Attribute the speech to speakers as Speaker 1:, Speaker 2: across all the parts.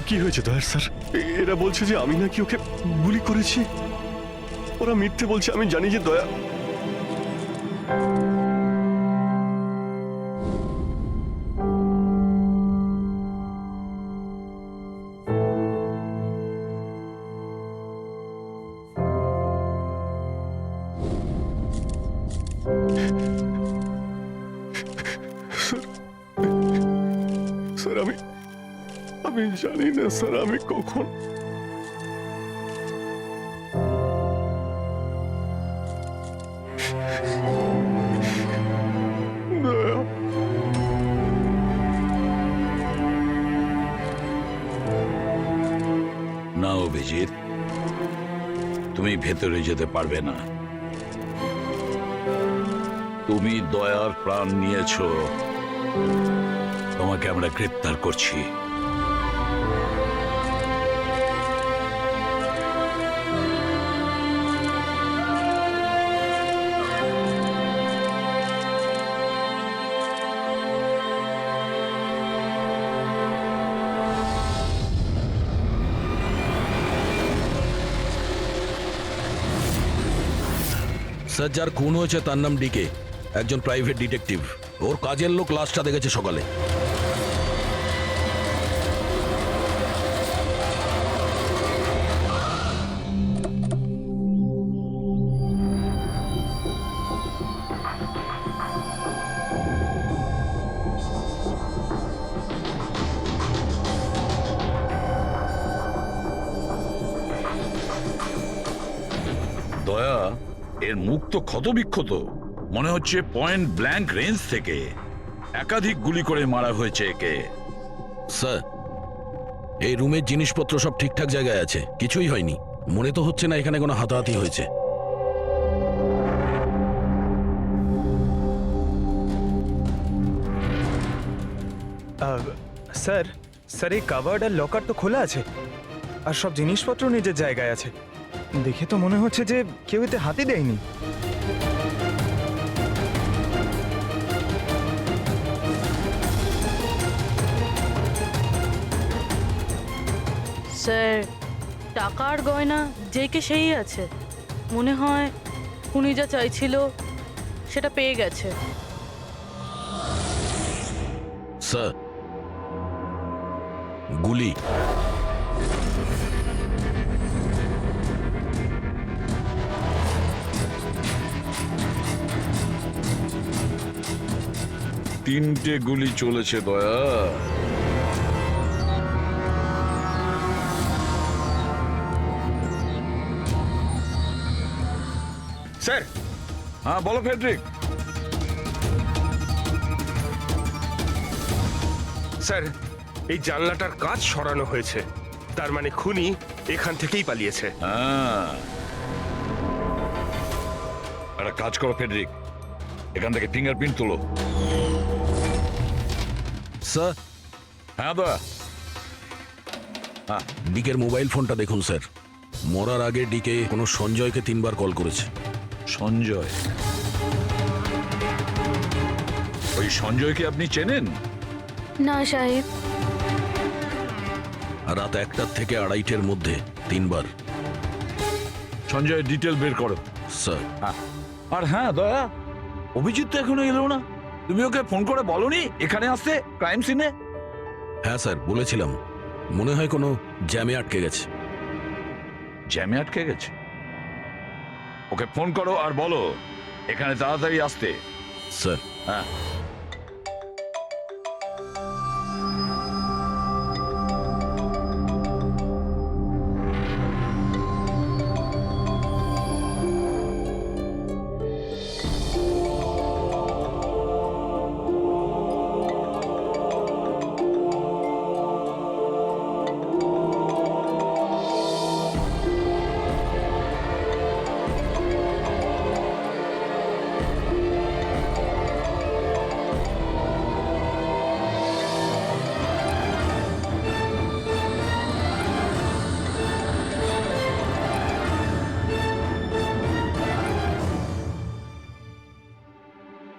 Speaker 1: কি হয়েছে দয়ার স্যার? এরা বলছে যে আমি নাকি ওকে গুলি করেছি। ওরা মিথ্যে বলছে, আমি জানি যে দয়া। স্যার আমি জানি না স্যার আমি কখন।
Speaker 2: না অভিজিৎ, তুমি ভেতরে যেতে পারবে না। তুমি দয়ার প্রাণ নিয়েছো, তোমাকে আমরা গ্রেপ্তার করছি।
Speaker 3: স্যার, যার খুন হয়েছে তার নাম ডিকে, একজন প্রাইভেট ডিটেকটিভ। ওর কাজের লোক লাশটা দেখেছে সকালে।
Speaker 2: দয়া, এর মুখ তো ক্ষতবিক্ষত, মনে হচ্ছে পয়েন্ট ব্ল্যাঙ্ক রেঞ্জ থেকে একাধিক গুলি করে মারা হয়েছে একে।
Speaker 3: স্যার, এই রুমের জিনিসপত্র সব ঠিকঠাক জায়গায় আছে, কিছুই হয়নি। মনে তো হচ্ছে না এখানে কোনো হাতাহাতি হয়েছে।
Speaker 4: স্যার স্যার এই কাভার্ড আর লকার তো খোলা আছে, আর সব জিনিসপত্র নিজের জায়গায় আছে। দেখে তো মনে হচ্ছে যে কেউ এতে হাতই দেয়নি।
Speaker 5: স্যার, টাকার গয়না যে কে সেই আছে। মনে হয় উনি যা চাইছিল সেটা পেয়ে গেছে।
Speaker 3: স্যার, গুলি।
Speaker 2: 3টে গুলি চলেছে দয়া।
Speaker 4: স্যার,
Speaker 2: হ্যাঁ বলো ফেডরিক।
Speaker 6: স্যার, এই জানলাটার কাঁচ সরানো হয়েছে, তার মানে খুনি এখান থেকেই পালিয়েছে।
Speaker 2: হ্যাঁ, একটা কাজ করো ফেডরিক, এখান থেকে ফিঙ্গারপ্রিন্ট তোলো।
Speaker 3: স্যার,
Speaker 2: হ্যাঁ দয়া।
Speaker 3: ডিকের মোবাইল ফোনটা দেখুন স্যার। মরার আগে ডিকে কোনো সঞ্জয়কে 3বার কল করেছে।
Speaker 2: সঞ্জয়? ওই সঞ্জয়কে আপনি চেনেন?
Speaker 5: না সাহেব।
Speaker 3: আর রাত 1টা থেকে 2:30-এর মধ্যে 3বার।
Speaker 2: সঞ্জয়ের ডিটেল বের করো।
Speaker 3: স্যার,
Speaker 2: আর হ্যাঁ দয়া, অভিজিৎ তো এখনো এলো না। তুমি ওকে ফোন করে বলনি এখানে আসতে ক্রাইম সিনে?
Speaker 3: হ্যাঁ স্যার বলেছিলাম, মনে হয় কোনো জ্যামে আটকে গেছে।
Speaker 2: জ্যামে আটকে গেছে? ওকে ফোন করো আর বলো এখানে তাড়াতাড়ি আসতে।
Speaker 3: স্যার,
Speaker 2: হ্যাঁ।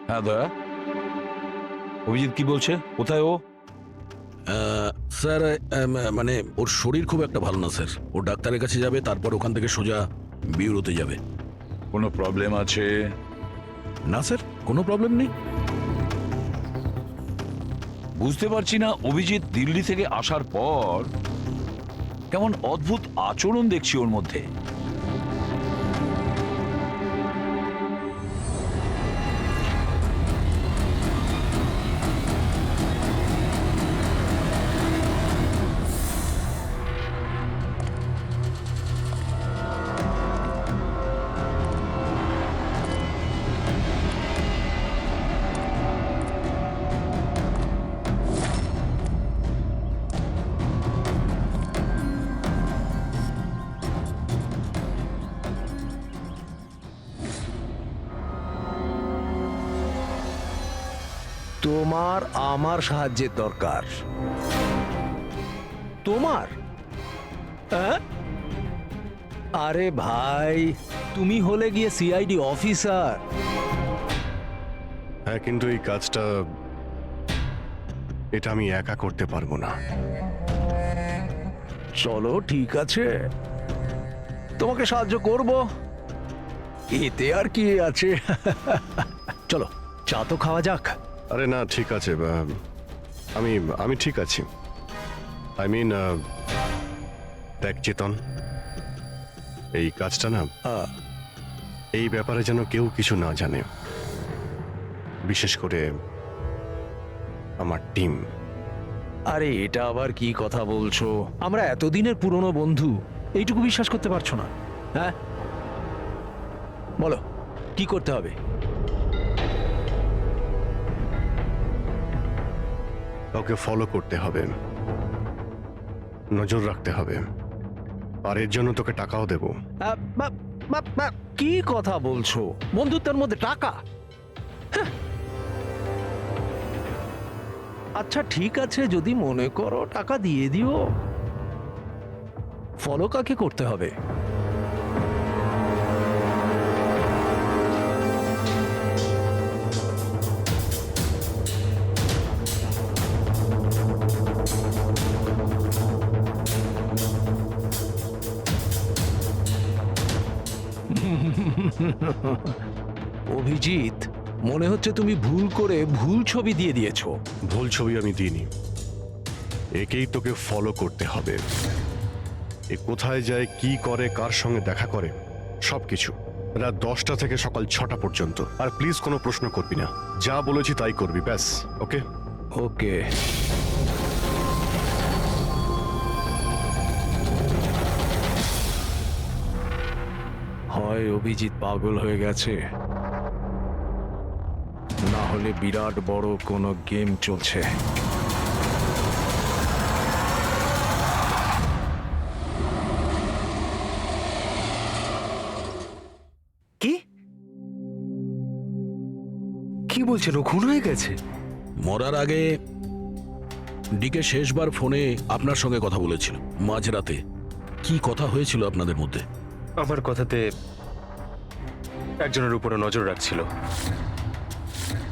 Speaker 2: হ্যাঁ দয়া, অভিজিৎ কি বলছে? কোথায় ও?
Speaker 3: স্যার মানে ওর শরীর খুব একটা ভালো না স্যার। ও ডাক্তারের কাছে যাবে, তারপর ওখান থেকে সোজা বিউরোতে যাবে।
Speaker 2: কোনো প্রবলেম আছে?
Speaker 3: না স্যার, কোনো প্রবলেম নেই।
Speaker 2: বুঝতে পারছি না, অভিজিৎ দিল্লি থেকে আসার পর কেমন অদ্ভুত আচরণ দেখছি ওর মধ্যে।
Speaker 7: তোমার আমার সাহায্যের দরকার। তোমার? হ্যাঁ? আরে ভাই, তুমি হলে গিয়ে সিআইডি অফিসার।
Speaker 1: হ্যাঁ, কিন্তু এই কাজটা এটা আমি একা করতে পারবো না।
Speaker 7: চলো ঠিক আছে, তোমাকে সাহায্য করব, এতে আর কি আছে। চলো চা তো খাওয়া যাক।
Speaker 1: আরে না, ঠিক আছে, আমি আমি ঠিক আছি। আই মিন, দেখ চেতন, এই কাজটা না, এই ব্যাপারে যেন কেউ কিছু না জানে, বিশেষ করে আমার টিম।
Speaker 7: আরে এটা আবার কি কথা বলছো? আমরা এতদিনের পুরনো বন্ধু, এইটুকু বিশ্বাস করতে পারছো না? হ্যাঁ বলো কি করতে হবে?
Speaker 1: কাউকে ফলো করতে হবে, নজর রাখতে হবে, আর এর জন্য তোকে টাকাও দেবো।
Speaker 7: কি কথা বলছো? বন্ধুত্বের মধ্যে টাকা? হ্যাঁ। আচ্ছা ঠিক আছে, যদি মনে করো টাকা দিয়ে দিও। ফলো কাকে করতে হবে? অভিজিৎ, মনে হচ্ছে তুমি ভুল করে ভুল ছবি দিয়ে দিয়েছো।
Speaker 1: ভুল ছবি আমি দিইনি, একেই তোকে ফলো করতে হবে। এ কোথায় যায়, কি করে, কার সঙ্গে দেখা করে, সবকিছু রাত 10টা থেকে সকাল 6টা পর্যন্ত। আর প্লিজ কোনো প্রশ্ন করবি না, যা বলেছি তাই করবি, ব্যাস। ওকে?
Speaker 7: ওকে। হয় অভিজিৎ পাগল হয়ে গেছে, না হলে বিরাট বড় কোনো গেম চলছে।
Speaker 6: কি কি বলছেন? ও খুন হয়ে গেছে?
Speaker 3: মরার আগে ডিকে শেষবার ফোনে আপনার সঙ্গে কথা বলেছিল মাঝরাতে। কি কথা হয়েছিল আপনাদের মধ্যে?
Speaker 6: আমার কথাতে একজনের উপরে নজর রাখছিল,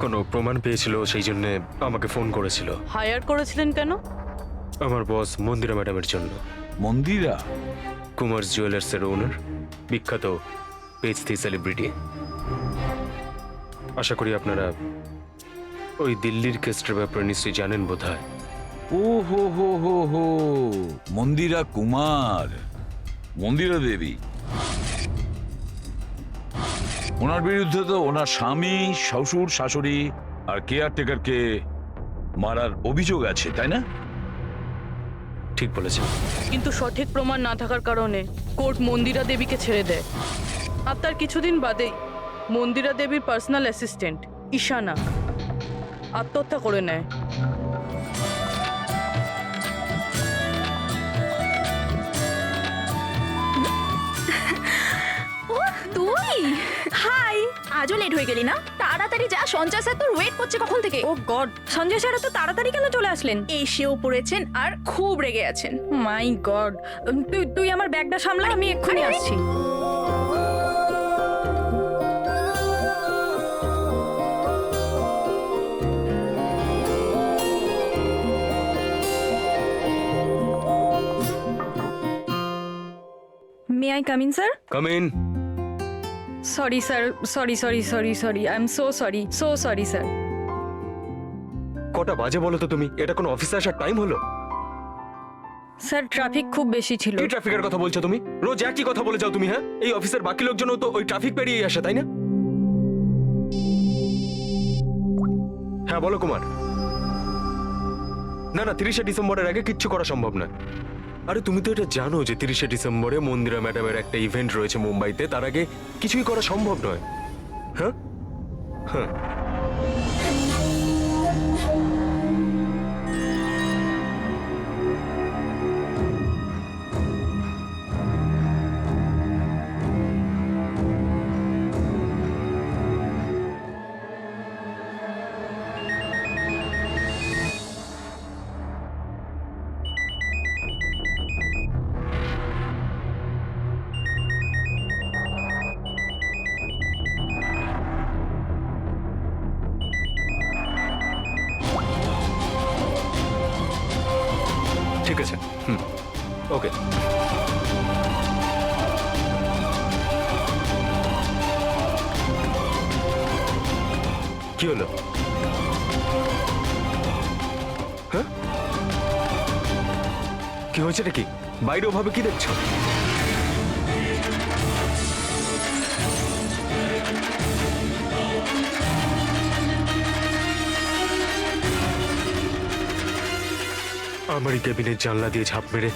Speaker 6: কোনো প্রমাণ পেয়েছিল, সেই জন্য আমাকে ফোন করেছিল।
Speaker 5: হায়ার করেছিলেন কেন?
Speaker 6: আমার বস মন্দিরা ম্যাডামের জন্য।
Speaker 2: মন্দিরা?
Speaker 6: কুমার জুয়েলার্সের ওনার, বিখ্যাত পেজথি সেলিব্রিটি। আশা করি আপনারা ওই দিল্লির কেসটার ব্যাপারে নিশ্চয়ই জানেন বোধহয়।
Speaker 2: ও হো হো হো হো, মন্দিরা কুমার, মন্দিরা দেবী। ওনার বিরুদ্ধে তো ওনার স্বামী, শ্বশুর, শাশুড়ি আর কেয়ারটেকারকে মারার অভিযোগ আছে, তাই না?
Speaker 6: ঠিক বলেছেন।
Speaker 5: কিন্তু সঠিক প্রমাণ না থাকার কারণে কোর্ট মন্দিরা দেবীকে ছেড়ে দেয়। আর তার কিছুদিন বাদেই মন্দিরা দেবীর পার্সোনাল অ্যাসিস্ট্যান্ট ঈশানা আত্মহত্যা করে নেয়।
Speaker 8: ও তুই? হাই, আজও লেট হয়ে গেলি না? তাড়াতাড়ি যা, সঞ্জয় স্যার তোর ওয়েট করছে কখন থেকে। ও গড, সঞ্জয় স্যার তো তাড়াতাড়ি কেন চলে আসলেন? এসেও পড়েছেন আর খুব রেগে আছেন। মাই গড, তুই আমার ব্যাগটা সামলা, আমি এক্ষুনি আসছি। May I come in sir?
Speaker 6: Come in.
Speaker 8: Sorry sir, sorry I am so sorry sir.
Speaker 6: কটা বাজে বলো তো তুমি? এটা কোনো অফিসে আসার টাইম হলো?
Speaker 8: স্যার ট্রাফিক খুব বেশি ছিল।
Speaker 6: কি ট্রাফিকের কথা বলছো তুমি? রোজ একই কথা বলে যাও তুমি। হ্যাঁ, এই অফিসের বাকি লোকজনও তো ওই ট্রাফিক পেরিয়ে আসে, তাই না? হ্যাঁ বলো কুমার। না 30শে ডিসেম্বরের আগে কিচ্ছু করা সম্ভব না। আরে তুমি তো এটা জানো যে 30শে ডিসেম্বরে মন্দিরা ম্যাডামের একটা ইভেন্ট রয়েছে মুম্বাইতে, তার আগে কিছুই করা সম্ভব নয়। হ্যাঁ হ্যাঁ। ঠিক আছে, ওকে। কি হলো? হ্যাঁ, কি হয়েছে নাকি? বাইরে ওভাবে কি দেখছো? আমারই কেবিনের জানলা দিয়ে ঝাঁপ মেরে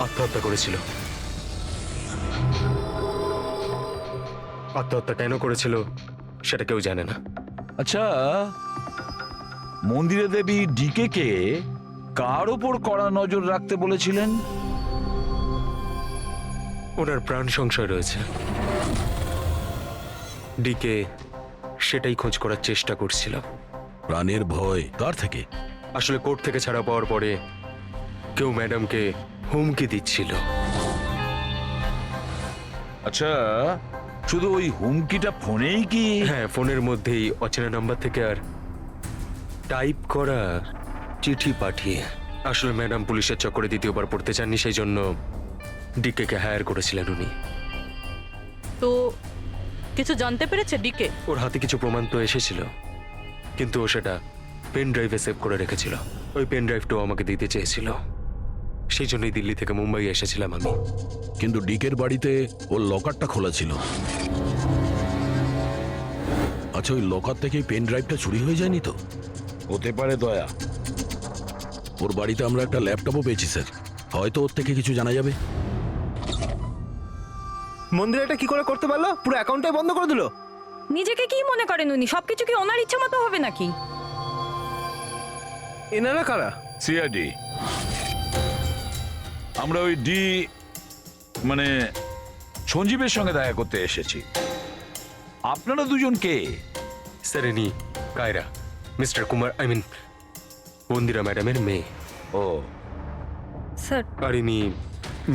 Speaker 6: আত্মহত্যা করেছিল। আত্মহত্যা কেন করেছিল সেটা কেউ জানে না।
Speaker 2: আচ্ছা, মন্দিরা দেবী ডিকে কে কার ওপর কড়া নজর রাখতে বলেছিলেন?
Speaker 6: ওনার প্রাণ সংশয় রয়েছে। ডিকে সেটাই খোঁজ করার চেষ্টা করছিল।
Speaker 3: প্রাণের ভয় কার থেকে?
Speaker 6: আসলে কোর্ট থেকে ছাড়া পাওয়ার পরে কেউ ম্যাডামকে হুমকি দিচ্ছিল।
Speaker 2: আচ্ছা, শুধু ওই হুমকিটা ফোনেই কি?
Speaker 6: হ্যাঁ, ফোনের মধ্যেই অচেনা নাম্বার থেকে আর টাইপ করা চিঠি পাঠিয়ে। আসলে ম্যাডাম পুলিশের চক্করে দ্বিতীয়বার পড়তে চাননি, সেই জন্য ডিকে কে হায়ার করেছিলেন উনি।
Speaker 5: তো কিছু জানতে পেরেছে ডিকে?
Speaker 6: ওর হাতে কিছু প্রমাণ তো এসেছিল, কিন্তু ও সেটা পেন ড্রাইভে সেভ করে রেখেছিল। ওই পেন ড্রাইভটাও আমাকে দিতে চেয়েছিল, সেই জন্যই দিল্লি থেকে মুম্বাই এসেছিলাম আমি।
Speaker 3: কিন্তু ডিকের বাড়িতে ওর লকারটা খোলা ছিল। আচ্ছা, ওই লকার থেকে পেন ড্রাইভটা চুরি হয়ে যায়নি তো?
Speaker 2: হতে পারে দয়া।
Speaker 3: ওর বাড়িতে আমরা একটা ল্যাপটপও পেয়েছি স্যার, হয়তো ওর থেকে কিছু জানা যাবে।
Speaker 4: মন্দির এটা কি করে করতে পারলো? পুরো অ্যাকাউন্টটাই বন্ধ করে দিল।
Speaker 8: নিজেকে কি মনে করেন উনি? সবকিছু কি ওনার ইচ্ছা মতো হবে নাকি?
Speaker 4: এনারা কারা?
Speaker 2: সিআইডি। আমরা ওই মানে সঞ্জীবের সঙ্গে দেখা করতে এসেছি। আপনারা দুজন কে?
Speaker 6: স্যার ইনি কায়রা, মিস্টার কুমার, মন্দিরা ম্যাডামের মেয়ে।
Speaker 2: ও,
Speaker 8: স্যার,
Speaker 6: আর ইনি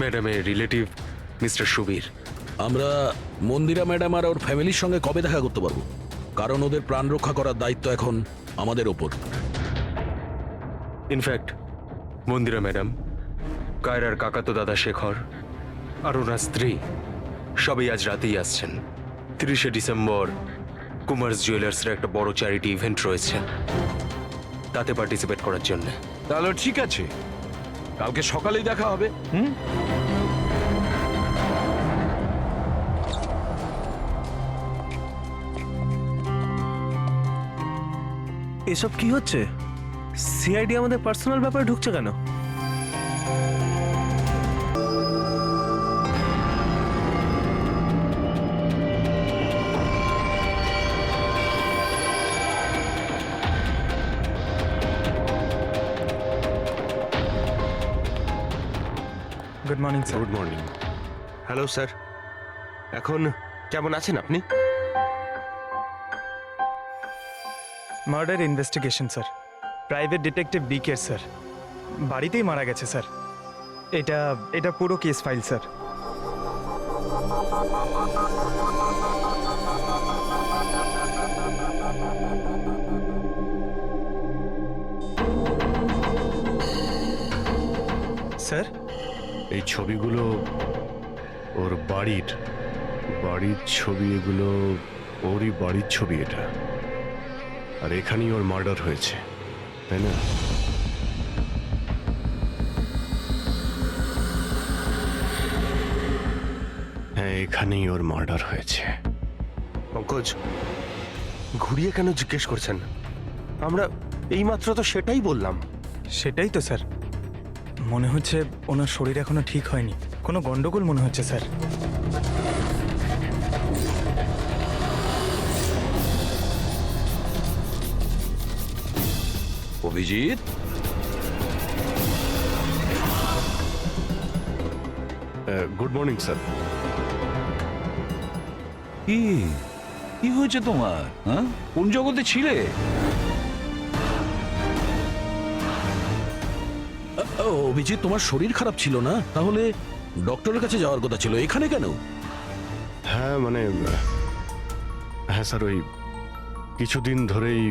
Speaker 6: ম্যাডামের রিলেটিভ মিস্টার সুবীর।
Speaker 3: আমরা মন্দিরা ম্যাডাম আর ওর ফ্যামিলির সঙ্গে কবে দেখা করতে পারবো? কারণ ওদের প্রাণ রক্ষা করার দায়িত্ব এখন আমাদের ওপর।
Speaker 6: ইনফ্যাক্ট মন্দিরা ম্যাডাম, কায়রার কাকাতো দাদা শেখর আর ওনার স্ত্রী সবাই আজ রাতেই আসছেন। 30শে ডিসেম্বর কুমার্স জুয়েলার্সের একটা বড় চ্যারিটি ইভেন্ট রয়েছে, তাতে পার্টিসিপেট করার জন্য।
Speaker 2: তাহলে ঠিক আছে, কালকে সকালেই দেখা হবে।
Speaker 4: এসব কি হচ্ছে? সিআইডি আমাদের পার্সোনাল ব্যাপারে ঢুকছে কেন? Good morning sir.
Speaker 1: Good morning.
Speaker 9: Hello sir, এখন কেমন আছেন আপনি?
Speaker 4: Murder investigation sir, private detective DK sir, বাড়িতেই মারা গেছে স্যার। এটা পুরো কেস ফাইল স্যার। স্যার,
Speaker 1: এই ছবিগুলো ওর বাড়ির ছবি, এগুলো ওরই বাড়ির ছবি এটা। আর এখানেই ওর মার্ডার হয়েছে, তাই না? হ্যাঁ, এখানেই ওর মার্ডার হয়েছে।
Speaker 9: পঙ্কজ, ঘুরিয়ে কেন জিজ্ঞেস করছেন? আমরা এইমাত্র তো সেটাই বললাম।
Speaker 4: সেটাই তো স্যার। মনে হচ্ছে ওনার শরীর এখনো ঠিক হয়নি, কোনো গন্ডগোল মনে হচ্ছে sir.
Speaker 2: Abhijit,
Speaker 1: good morning sir.
Speaker 2: কি হয়েছে তোমার? হ্যাঁ, কোন জগতে ছিলে?
Speaker 3: অভিজিৎ, তোমার শরীর খারাপ ছিল না? তাহলে ডক্টরের কাছে যাওয়ার কথা ছিল, এখানে কেন?
Speaker 1: হ্যাঁ হ্যাঁ স্যার, ওই কিছুদিন ধরেই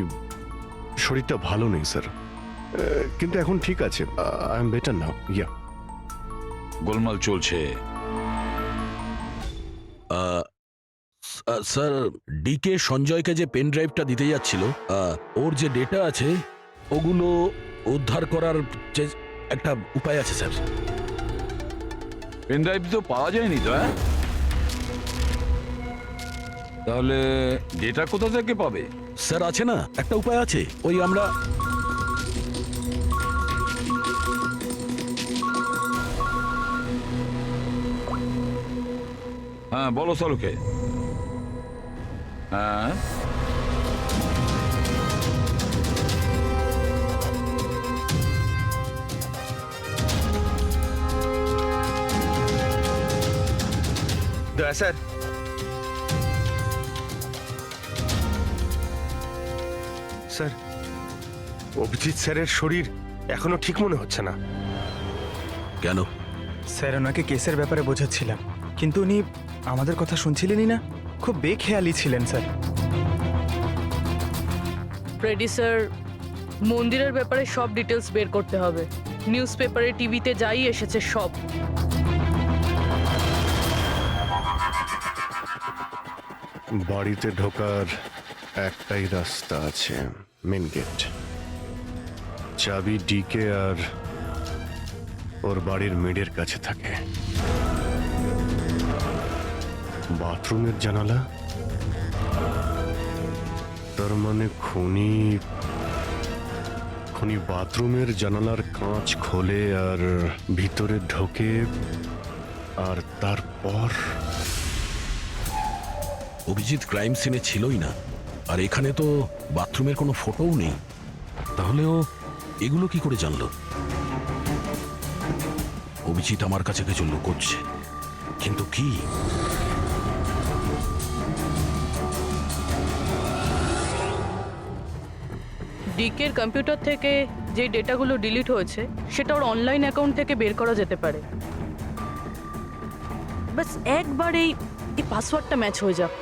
Speaker 1: শরীরটা ভালো নেই স্যার, কিন্তু এখন ঠিক আছে। I am better now. Yeah,
Speaker 2: গোলমাল চলছে।
Speaker 3: স্যার, ডিকে সঞ্জয়কে যে পেন ড্রাইভটা দিতে যাচ্ছিল, ওর যে ডেটা আছে ওগুলো উদ্ধার করার যে একটা উপায় আছে স্যার।
Speaker 2: পেন ড্রাইভ তো পাওয়া যায়নি তো। তাহলে ডেটা কোথা থেকে পাবে?
Speaker 3: স্যার, আছে না একটা উপায় আছে, ওই আমরা
Speaker 2: হ্যাঁ, বলো সালুকে। হ্যাঁ,
Speaker 9: দয়া স্যার, স্যার, অভিজিৎ স্যারের শরীর এখনো ঠিক মনে হচ্ছে না।
Speaker 3: কেন?
Speaker 4: স্যার, ওনাকে কেসের ব্যাপারে বোঝাচ্ছিলাম, কিন্তু উনি আমাদের কথা শুনছিলেনই না, খুব বেখেয়ালি ছিলেন স্যার।
Speaker 5: রেডি স্যার, মন্দিরের ব্যাপারে সব ডিটেলস বের করতে হবে। নিউজ পেপারে, টিভিতে যাই এসেছে সব।
Speaker 1: বাড়িতে ঢোকার একটাই রাস্তা আছে, মেন গেট। চাবি ডিকে আর ওর বাড়ির মেডের কাছে থাকে। বাথরুমের জানালা তার মানে খুনি খুনি বাথরুমের জানালার কাঁচ খোলে আর ভিতরে ঢোকে, আর তারপর
Speaker 3: অভিজিৎ ক্রাইম সিনে ছিলই না, আর এখানে তো বাথরুমের কোনো ফটোও নেই। তাহলে ও এগুলো কি করে জানলো? অভিজিৎ আমার কাছে কিছু লুকোচ্ছে, কিন্তু কি?
Speaker 5: ডিকের কম্পিউটার থেকে যে ডেটাগুলো ডিলিট হয়েছে সেটা ওর অনলাইন অ্যাকাউন্ট থেকে বের করা যেতে পারে। বাস একবার এই পাসওয়ার্ডটা ম্যাচ হয়ে যাক।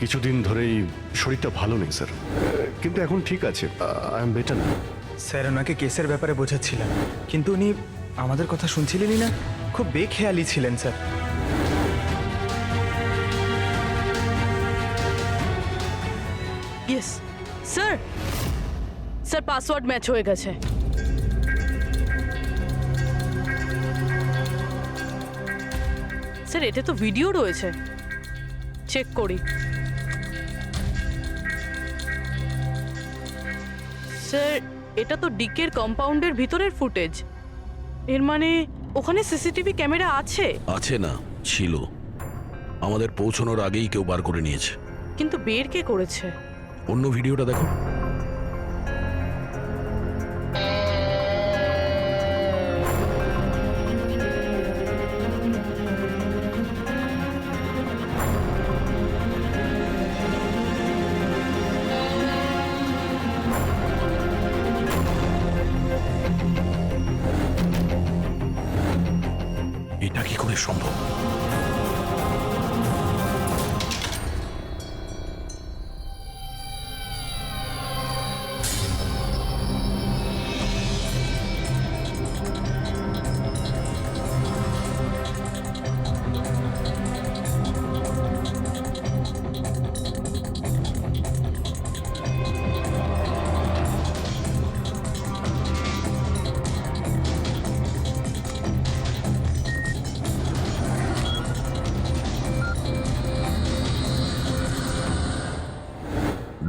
Speaker 1: কিছুদিন ধরেই শরীরটা ভালো নেই স্যার, কিন্তু এখন ঠিক আছে, আই এম বেটার না।
Speaker 4: স্যার ওনাকে কেসের ব্যাপারে বোঝাচ্ছিলেন, কিন্তু উনি আমাদের কথা শুনছিলেনই না। খুব বেখেয়ালি ছিলেন sir.
Speaker 5: Yes sir, sir password match হয়ে গেছে। স্যার এতে তো ভিডিও রয়েছে, চেক করি। স্যার এটা তো ডিকের কম্পাউন্ডের ভিতরের ফুটেজ, এর মানে ওখানে সিসিটিভি ক্যামেরা আছে।
Speaker 3: আছে না, ছিল। আমাদের পৌঁছানোর আগেই কেউ বার করে নিয়েছে।
Speaker 5: কিন্তু বের কে করেছে?
Speaker 3: অন্য ভিডিওটা দেখো। এটা কি করে সম্ভব?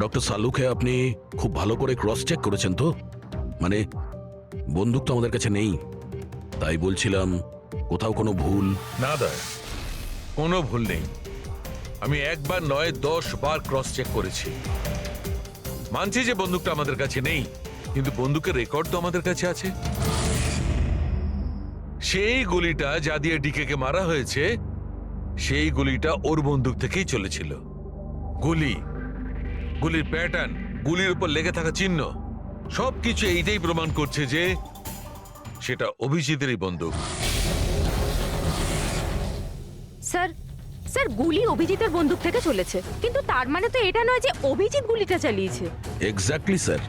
Speaker 3: ডক্টর সালুকে আপনি খুব ভালো করে ক্রস চেক করেছেন তো? মানে বন্দুক তো আমাদের কাছে নেই, তাই বলছিলাম কোথাও কোনো ভুল?
Speaker 10: না দা, কোনো ভুল নেই। আমি একবার নয় 10 বার ক্রস চেক করেছি। মানছি যে বন্দুকটা আমাদের কাছে নেই, কিন্তু বন্দুকের রেকর্ড তো আমাদের কাছে আছে। সেই গুলিটা যা দিয়ে ডিকে কে মারা হয়েছে, সেই গুলিটা ওর বন্দুক থেকেই চলেছিল। গুলির প্যাটার্ন, গুলির উপর লেগে থাকা চিহ্ন, সবকিছু এইটাই প্রমাণ করছে যে সেটা অভিজিতেরই বন্দুক।
Speaker 8: স্যার স্যার গুলি অভিজিতের বন্দুক থেকে চলেছে, কিন্তু তার মানে তো এটা নয় যে অভিজিৎ গুলিটা চালিয়েছে।
Speaker 3: এক্স্যাক্টলি স্যার,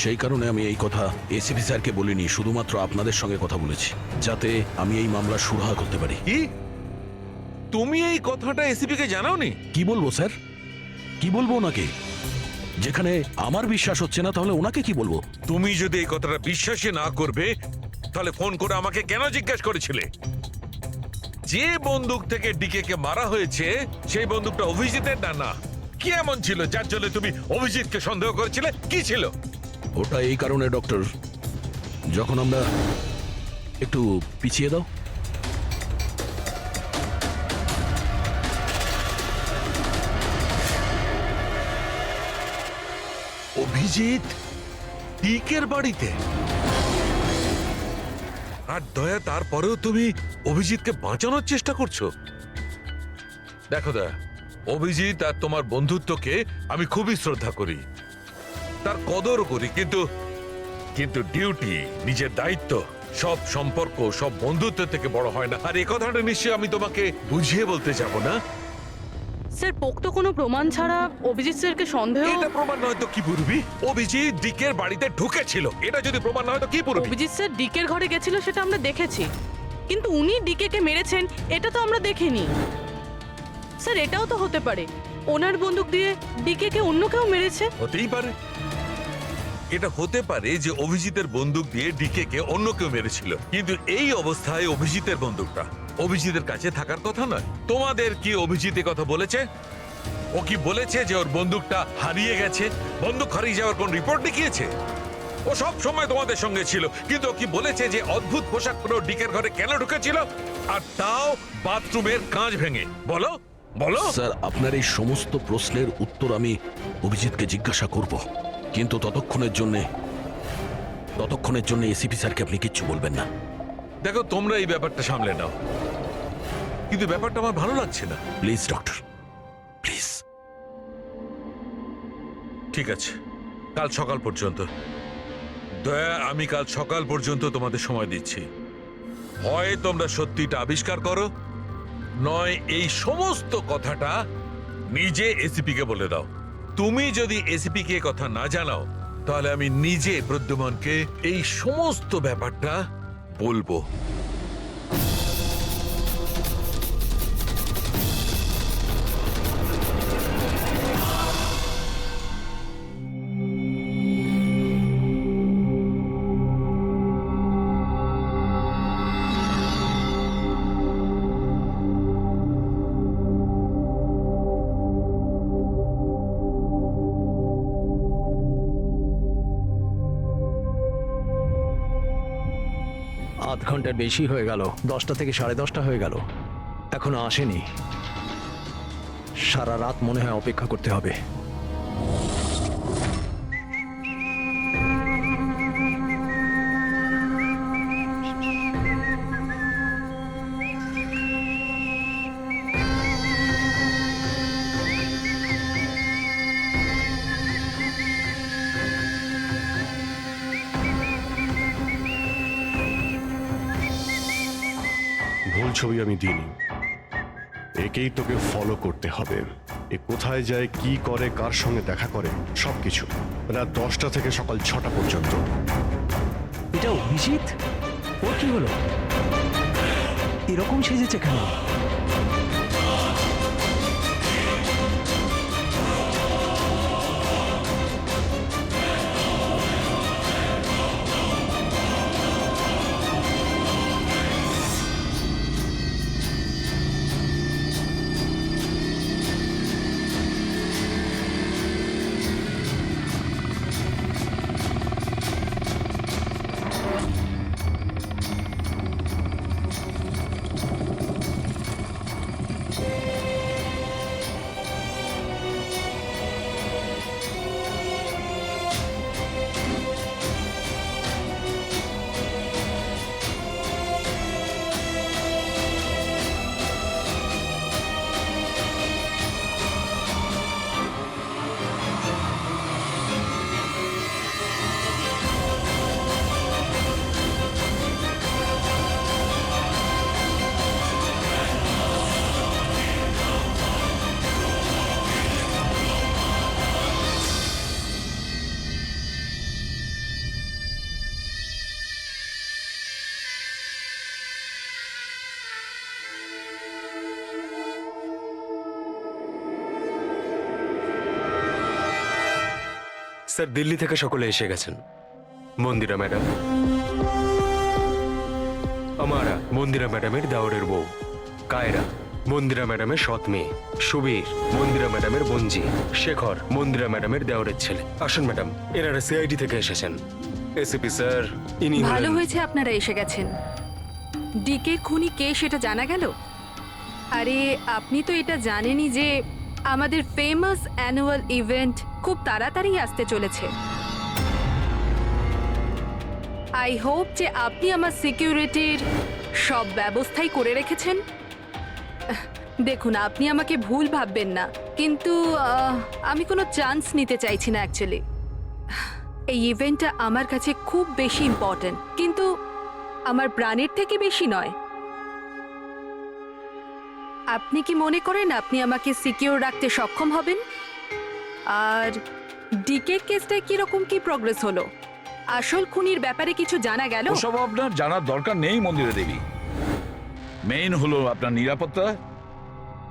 Speaker 3: সেই কারণে আমি এই কথা এসিপি স্যারকে বলিনি, শুধুমাত্র আপনাদের সঙ্গে কথা বলেছি, যাতে আমি এই মামলা সুরাহা করতে পারি।
Speaker 10: কি তুমি এই কথাটা এসিপি কে জানাওনি?
Speaker 3: কি বলবো স্যার, কি বলবো ওনাকে? যেখানে আমার বিশ্বাস হচ্ছে না, তাহলে ওনাকে কি বলবো?
Speaker 10: তুমি যদি এই কথাটা বিশ্বাসই না করবে, তাহলে ফোন করে আমাকে কেন জিজ্ঞেস করেছিলে? যে বন্দুক থেকে ডিকে কে মারা হয়েছে সেই বন্দুকটা অভিজিতের না? কি এমন ছিল যার জন্য তুমি অভিজিৎকে সন্দেহ করেছিলে? কি ছিল
Speaker 3: ওটা? এই কারণে ডক্টর, যখন আমরা একটু পিছিয়ে দাও।
Speaker 10: অভিজিৎ ডিকের বাড়িতে, আর দয়া তারপরেও তুমি অভিজিৎকে বাঁচানোর চেষ্টা করছো? দেখো দা, অভিজিৎ আর তোমার বন্ধুত্বকে আমি খুবই শ্রদ্ধা করি, তার কদর করি, কিন্তু ডিউটি, নিজের দায়িত্ব, সব সম্পর্ক, সব বন্ধুত্ব থেকে বড় হয় না। আর এই কথাটা নিশ্চয়ই আমি তোমাকে বুঝিয়ে বলতে যাব না।
Speaker 5: স্যার পোক্ত কোনো প্রমাণ ছাড়া অভিজিৎ স্যারকে সন্দেহ।
Speaker 10: এটা প্রমাণ নয় তো কি পুরবি? অভিজিৎ ডিকের বাড়িতে ঢুকেছিল, এটা যদি প্রমাণ নয় তো কি পুরবি?
Speaker 5: অভিজিৎ স্যার ডিকের ঘরে গেছিল সেটা আমরা দেখেছি, কিন্তু উনি ডিকে কে মেরেছেন এটা তো আমরা দেখিনি। স্যার এটাও তো হতে পারে ওনার বন্দুক দিয়ে ডিকে কে অন্য কেউ মেরেছে।
Speaker 10: হতেই পারে, এটা হতে পারে যে অভিজিতের বন্দুক দিয়ে ডিকে কে অন্য কেউ মেরেছিল, কিন্তু এই অবস্থায় অভিজিতের বন্দুকটা অভিজিতের কাছে থাকার কথা নয়। তোমাদের কি অভিজিৎ এ কথা বলেছে? ও কি বলেছে যে ওর বন্দুকটা হারিয়ে গেছে? বন্দুক হারিয়ে যাওয়ার কোন রিপোর্ট দেখিয়েছে? ও সব সময় তোমাদের সঙ্গে ছিল, কিন্তু ও কি বলেছে যে অদ্ভুত পোশাক পরে ডিকের ঘরে কেন ঢুকেছিল, আর তাও বাথরুমের কাঁচ ভেঙে? বলো বলো।
Speaker 3: স্যার, আপনার এই সমস্ত প্রশ্নের উত্তর আমি অভিজিৎকে জিজ্ঞাসা করব, কিন্তু ততক্ষণের জন্য এসিপি স্যারকে আপনি কিচ্ছু বলবেন না।
Speaker 10: দেখো, তোমরা এই ব্যাপারটা সামলে নাও, কিন্তু ব্যাপারটা আমার ভালো লাগছে না।
Speaker 3: Please doctor, please.
Speaker 10: ঠিক আছে, কাল সকাল পর্যন্ত। দয়া, আমি কাল সকাল পর্যন্ত তোমাদের সময় দিচ্ছি। হয় তোমরা সত্যিটা আবিষ্কার করো, নয় এই সমস্ত কথাটা নিজে এসিপি কে বলে দাও। তুমি যদি এসিপি কে কথা না জানাও, তাহলে আমি নিজে প্রদ্যুমনকে এই সমস্ত ব্যাপারটা বলবো।
Speaker 7: আধ ঘন্টার বেশি হয়ে গেল, 10টা থেকে 10:30 হয়ে গেল, এখনো আসেনি। সারা রাত মনে হয় অপেক্ষা করতে হবে।
Speaker 1: ভুল ছবি আমি দিইনি, একেই তোকে ফলো করতে হবে। এ কোথায় যায়, কি করে, কার সঙ্গে দেখা করে, সবকিছু। রাত 10টা থেকে সকাল 6টা পর্যন্ত।
Speaker 7: এটা অভিজিৎ? ওর কি হলো? এরকম সেজেছে কেন?
Speaker 6: স্যার, দিল্লি থেকে সকলে এসে গেছেন। মন্দিরা ম্যাডাম, আমারা মন্দিরা ম্যাডামের দাওরের বউ, কায়রা মন্দিরা ম্যাডামের সৎ মেয়ে, সুবীর মন্দিরা ম্যাডামের বোনজি, শেখর মন্দিরা ম্যাডামের দেওরের ছেলে। আসুন ম্যাডাম, এনারা সিআইডি থেকে এসেছেন। এসিপি স্যার, ইনি
Speaker 11: ভালো
Speaker 6: হলেন-
Speaker 11: হয়েছে আপনারা এসে গেছেন। ডিকে খুনি কে সেটা জানা গেল? আরে আপনি তো এটা জানেনই যে আমাদের ফেমাস অ্যানুয়াল ইভেন্ট খুব তাড়াতাড়ি আসতে চলেছে। আই হোপ যে আপনি আমার সিকিউরিটির সব ব্যবস্থাই করে রেখেছেন। দেখুন, আপনি আমাকে ভুল ভাববেন না, কিন্তু আমি কোনো চান্স নিতে চাইছি না অ্যাকচুয়ালি। এই ইভেন্টটা আমার কাছে খুব বেশি ইম্পর্ট্যান্ট, কিন্তু আমার প্রাণের থেকে বেশি নয়। আপনি কি মনে করেন আপনি আমাকে সিকিউর রাখতে সক্ষম হবেন? আর ডিকে কেসটায় কিরকম কি প্রগ্রেস হলো? আসল খুনির ব্যাপারে কিছু জানা গেল?
Speaker 2: ওসব আপনার জানার দরকার নেই মন্দিরা দেবী। মেইন হলো আপনার নিরাপত্তা,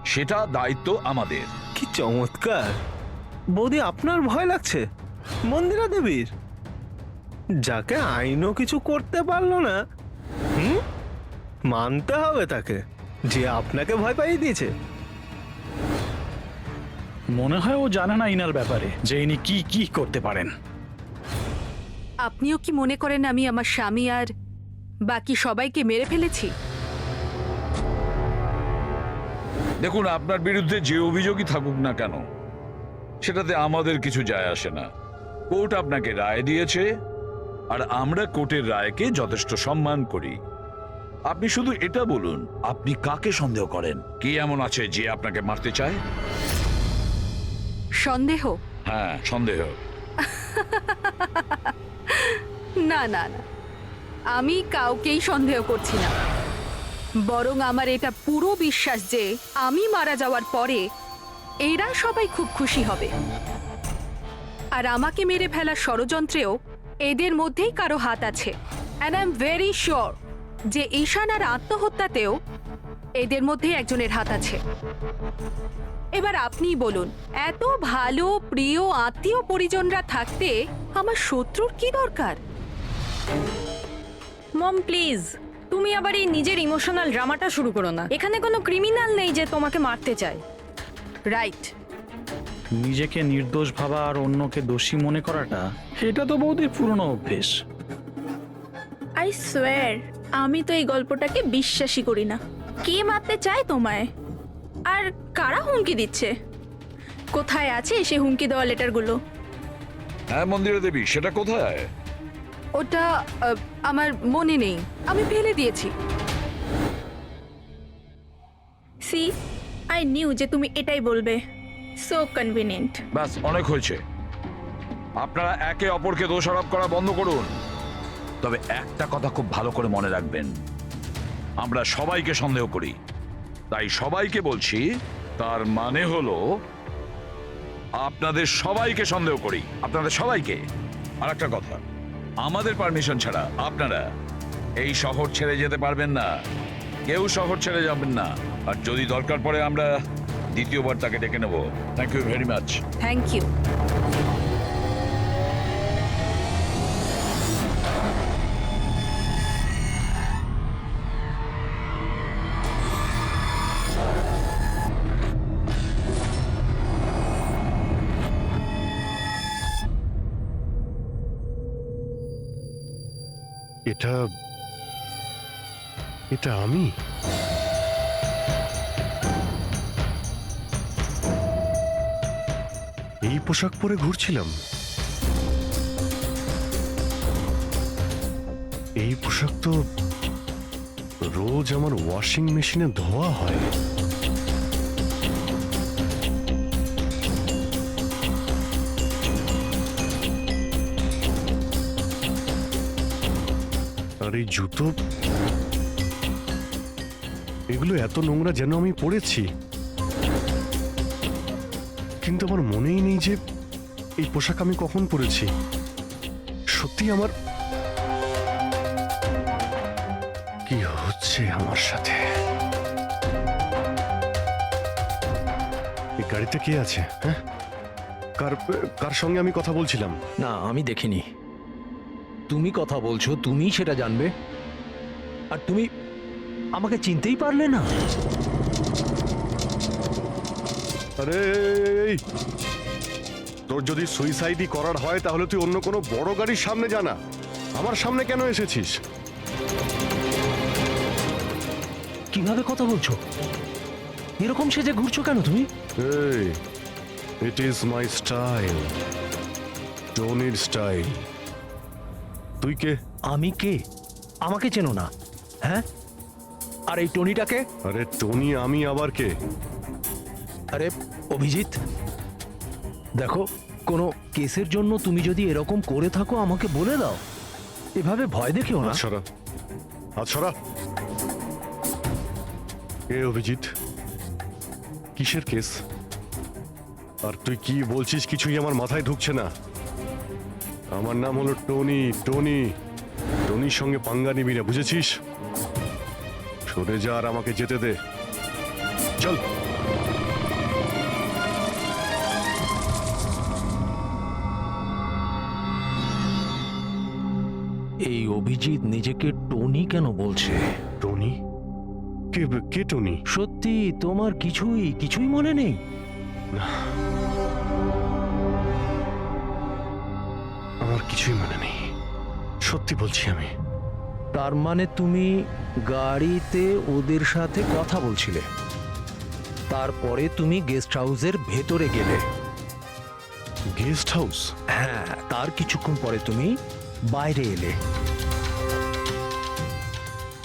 Speaker 2: সেটা দায়িত্ব আমাদের।
Speaker 12: কি চমৎকার! বৌদি, আপনার ভয় লাগছে মন্দিরা দেবীর? যাকে আইনও কিছু করতে পারলো না, মানতে হবে তাকে। যে আপনাকে ভয় পাইয়ে দিয়েছে?
Speaker 7: মনে হয় ও জানে না ইনার ব্যাপারে যে ইনি কি কি করতে পারেন।
Speaker 11: আপনিও কি মনে করেন আমি আমার স্বামী আর বাকি সবাইকে মেরে ফেলেছি?
Speaker 2: দেখুন, আপনার বিরুদ্ধে যে অভিযোগই থাকুক না কেন, সেটাতে আমাদের কিছু যায় আসে না। কোর্ট আপনাকে রায় দিয়েছে, আর আমরা কোর্টের রায়কে যথেষ্ট সম্মান করি। আপনি শুধু এটা বলুন, আপনি কাকে সন্দেহ করেন? কি এমন আছে যে আপনাকে মারতে চায়?
Speaker 11: সন্দেহ?
Speaker 2: হ্যাঁ, সন্দেহ।
Speaker 11: না না না, আমি কাউকেই সন্দেহ করছি না। বরং আমার এটা পুরো বিশ্বাস যে আমি মারা যাওয়ার পরে এরা সবাই খুব খুশি হবে। আর আমাকে মেরে ফেলার ষড়যন্ত্রেও এদের মধ্যেই কারো হাত আছে। And I am very sure যে ঈশান আর আত্মহত্যাতেও এদের মধ্যে একজনের হাত আছে। এবার আপনিই বলুন, এত ভালো প্রিয় আত্মীয় পরিজনরা থাকতে আমার শত্রুর কি দরকার?
Speaker 8: মম প্লিজ, তুমি আবার এই নিজের ইমোশনাল ড্রামাটা শুরু করো না। এখানে কোনো ক্রিমিনাল নেই যে তোমাকে মারতে চায়।
Speaker 11: রাইট।
Speaker 7: নিজেকে নির্দোষ ভাবা আর অন্যকে দোষী মনে করাটা, এটা তো বৌদির পুরনো অভ্যেস।
Speaker 8: আই সোয়ার, আমি তো এই গল্পটাকে বিশ্বাসই করি না। কে মারতে চায় তোমায়? আর কারা হুমকি দিচ্ছে? কোথায় আছে সে হুমকি দেওয়া লেটারগুলো?
Speaker 2: হ্যাঁ মন্দিরা দেবী, সেটা কোথায়?
Speaker 11: ওটা আমার মনে নেই, আমি ফেলে দিয়েছি।
Speaker 8: সি, আই নিউ যে তুমি এটাই বলবে। So convenient.
Speaker 2: ব্যাস, অনেক হয়েছে। আপনারা একে অপরকে দোষারোপ করা বন্ধ করুন। তবে একটা কথা খুব ভালো করে মনে রাখবেন, আমরা সবাইকে সন্দেহ করি। তাই সবাইকে বলছি, তার মানে হলো আপনাদের সবাইকে সন্দেহ করি, আপনাদের সবাইকে। আর একটা কথা, আমাদের পারমিশন ছাড়া আপনারা এই শহর ছেড়ে যেতে পারবেন না। কেউ শহর ছেড়ে যাবেন না। আর যদি দরকার পড়ে আমরা দ্বিতীয়বার তাকে ডেকে নেব। Thank you very much.
Speaker 11: Thank you.
Speaker 1: এটা এটা আমি? এই পোশাক পরে ঘুরছিলাম? এই পোশাক তো রোজ আমার ওয়াশিং মেশিনে ধোয়া হয়। আর এই জুতো, এগুলো এত নোংরা যেন আমি পরেছি। কিন্তু আমার মনেই নেই যে এই পোশাক আমি কখন পরেছি। সত্যি আমার কি হচ্ছে আমার সাথে? এই গাড়িতে কে আছে? হ্যাঁ, কার কার সঙ্গে আমি কথা বলছিলাম?
Speaker 7: না, আমি দেখিনি। তুমি কথা বলছো, তুমি সেটা জানবে। আর তুমি আমাকে চিনতেই পারলে না?
Speaker 1: আরে এই, তোর যদি সুইসাইডই করার হয় তাহলে তুই অন্য কোনো বড় গাড়ির সামনে জানা। আমার সামনে কেন এসেছিস?
Speaker 7: কিভাবে কথা বলছো? এরকম সেজে ঘুরছো কেন তুমি?
Speaker 1: এই, ইট ইজ মাই স্টাইল, টনির স্টাইল। তুই কে?
Speaker 7: আমি কে? আমাকে চেনো না? হ্যাঁ, আর এই টনিটাকে?
Speaker 1: আরে টনি আমি আবার কে?
Speaker 7: আরে অভিজিৎ, দেখো, কোনো কেসের জন্য তুমি যদি এরকম করে থাকো আমাকে বলে দাও। এভাবে ভয় দেখিও না।
Speaker 1: সরা, হাত সরা। এ অভিজিৎ, কিসের কেস? আর তুই কি বলছিস কিছুই আমার মাথায় ঢুকছে না। আমার নাম হলো টনি। টনি, টনির সঙ্গে পাঙ্গা নিবি না, বুঝেছিস? সরে যা আর আমাকে যেতে দে। চল।
Speaker 7: এই অভিজিৎ নিজেকে টনি কেন বলছে?
Speaker 1: টনি? কে কে টনি?
Speaker 7: সত্যি তোমার কিছুই মনে নেই?
Speaker 1: আমার কিছুই মনে নেই, সত্যি বলছি আমি।
Speaker 7: তার মানে তুমি গাড়িতে ওদের সাথে কথা বলছিলে, তারপরে তুমি গেস্ট হাউসের ভেতরে গেলে।
Speaker 1: Guest house?
Speaker 7: হ্যাঁ, তার কিছুক্ষণ পরে তুমি বাইরে এলে।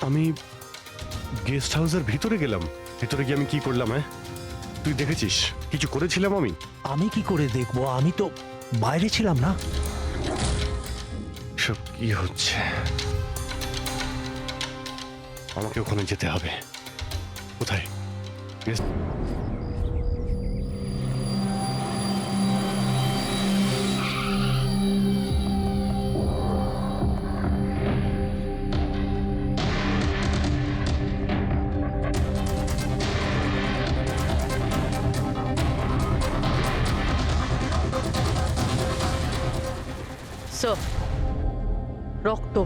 Speaker 1: আমি গেস্ট হাউসের ভিতরে গেলাম? ভিতরে গিয়ে আমি কি করলাম? হ্যাঁ, তুই দেখেছিস কিছু করেছিলাম আমি?
Speaker 7: আমি কি করে দেখবো, আমি তো বাইরে ছিলাম না।
Speaker 1: সব কি হচ্ছে? আমাকে ওখানে যেতে হবে। কোথায়?
Speaker 5: স্যার, রক্ত।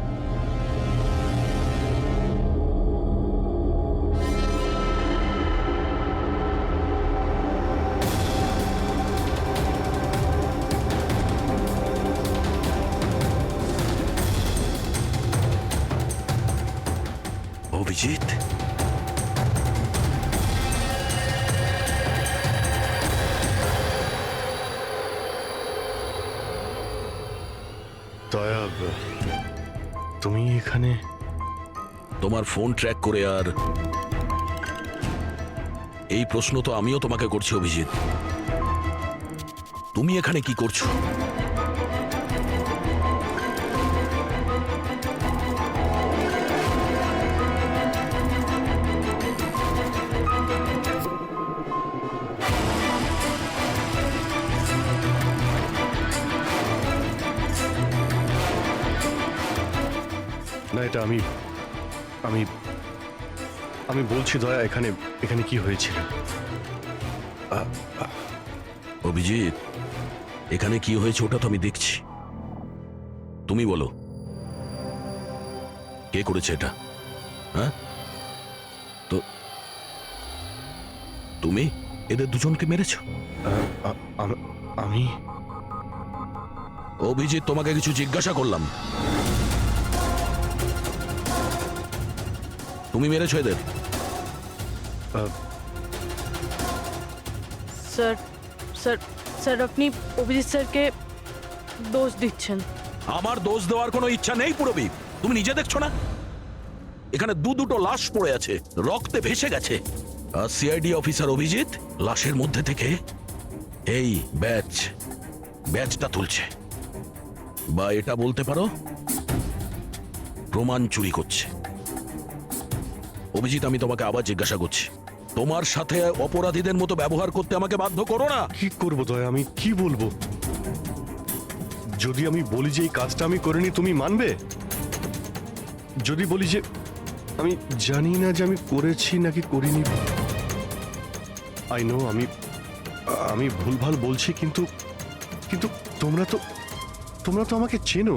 Speaker 3: অভিজিৎ,
Speaker 1: দয়া, তুমি এখানে?
Speaker 3: তোমার ফোন ট্র্যাক করে আর এই প্রশ্ন তো আমিও তোমাকে করছি অভিজিৎ। তুমি এখানে কি করছো?
Speaker 1: না, এটা আমি আমি আমি বলছি দয়া, এখানে এখানে কি হয়েছিল?
Speaker 3: অভিজিৎ, এখানে কি হয়েছে ওটা তো আমি দেখছি। তুমি বলো, কে করেছে এটা? হ্যাঁ, তো তুমি এদের দুজনকে মেরেছো?
Speaker 1: আমি?
Speaker 3: অভিজিৎ, তোমাকে কিছু জিজ্ঞাসা করলাম। তুমি মেরেছো এদের?
Speaker 5: স্যার স্যার স্যার, আপনি অভিজিৎ স্যারকে দোষ দিচ্ছেন।
Speaker 3: আমার দোষ দেওয়ার কোনো ইচ্ছা নেই পুরবি। তুমি নিজে দেখছো না এখানে দুটো লাশ পড়ে আছে, রক্তে ভেসে গেছে। আর সিআইডি অফিসার অভিজিৎ লাশের মধ্যে থেকে এই ব্যাজটা তুলছে, বা এটা বলতে পারো প্রমাণ চুরি করছে। অভিজিৎ, আমি তোমাকে আবার জিজ্ঞাসা করছি, তোমার সাথে অপরাধীদের মতো ব্যবহার করতে আমাকে বাধ্য করো না।
Speaker 1: কি করবো দয়া, আমি কি বলবো? যদি আমি বলি যে এই কাজটা আমি করিনি, তুমি মানবে? যদি বলি যে আমি জানি না যে আমি করেছি নাকি করিনি, আই নো আমি ভুলভাল বলছি, কিন্তু কিন্তু তোমরা তো আমাকে চেনো।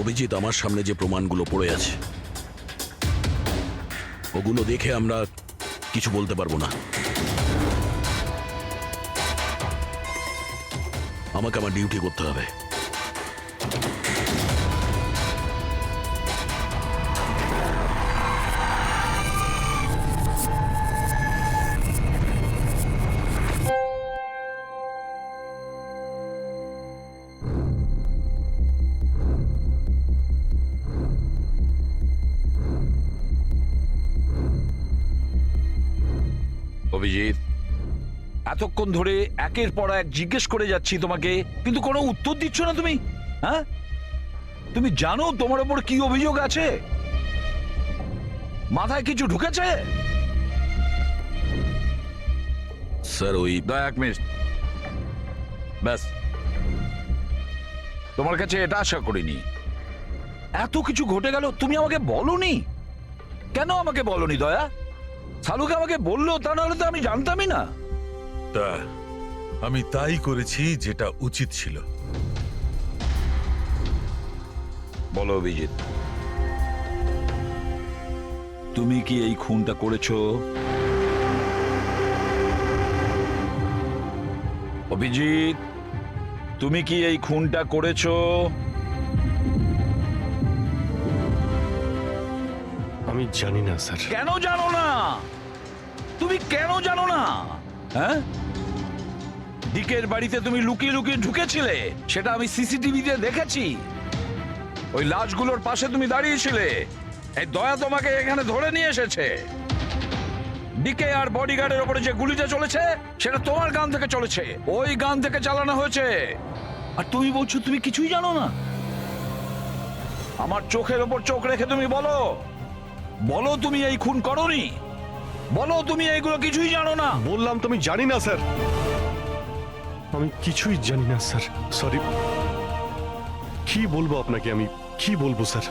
Speaker 3: অভিজিৎ, আমার সামনে যে প্রমাণগুলো পড়ে আছে ওগুলো দেখে আমরা কিছু বলতে পারবো না। আমাকে আমার ডিউটি করতে হবে।
Speaker 2: অভিজিৎ, এতক্ষণ ধরে একের পর এক জিজ্ঞেস করে যাচ্ছি তোমাকে, কিন্তু কোনো উত্তর দিচ্ছ না তুমি। হ্যাঁ, তুমি জানো তোমার উপর কি অভিযোগ আছে? মাথায় কিছু ঢুকেছে?
Speaker 3: স্যার, ওই
Speaker 2: দয়া, এক মিনিট। ব্যাস, তোমার কাছে এটা আশা করিনি। এত কিছু ঘটে গেল, তুমি আমাকে বলনি কেন? আমাকে বলনি দয়া? সালুকে আমাকে বললো, তা নাহলে তো আমি জানতামই না।
Speaker 10: তা আমি তাই করেছি যেটা উচিত ছিল।
Speaker 2: বলো অভিজিৎ। তুমি কি এই খুনটা করেছো? অভিজিৎ, তুমি কি এই খুনটা করেছো?
Speaker 1: আমি জানি না স্যার।
Speaker 2: কেন জানো না? তুমি কেন জানো না? হ্যাঁ, ডিকের বাড়িতে তুমি লুকিয়ে লুকিয়ে ঢুকেছিলে, সেটা আমি সিসিটিভিতে দেখেছি। ওই লাশগুলোর পাশে তুমি দাঁড়িয়েছিলে। এই দয়া তোমাকে এখানে ধরে নিয়ে এসেছে। ডিকে আর বডিগার্ডের উপরে যে গুলিটা চলেছে সেটা তোমার গান থেকে চলেছে, ওই গান থেকে চালানো হয়েছে। আর তুমি বলছো তুমি কিছুই জানো না? আমার চোখের ওপর চোখ রেখে তুমি বলো, বলো তুমি এই খুন করোনি, বলো তুমি এইগুলো কিছুই জানো না।
Speaker 1: বললাম তো আমি জানি না স্যার, আমি কিছুই জানি না স্যার। সরি, কি বলবো আপনাকে, আমি কি বলবো স্যার?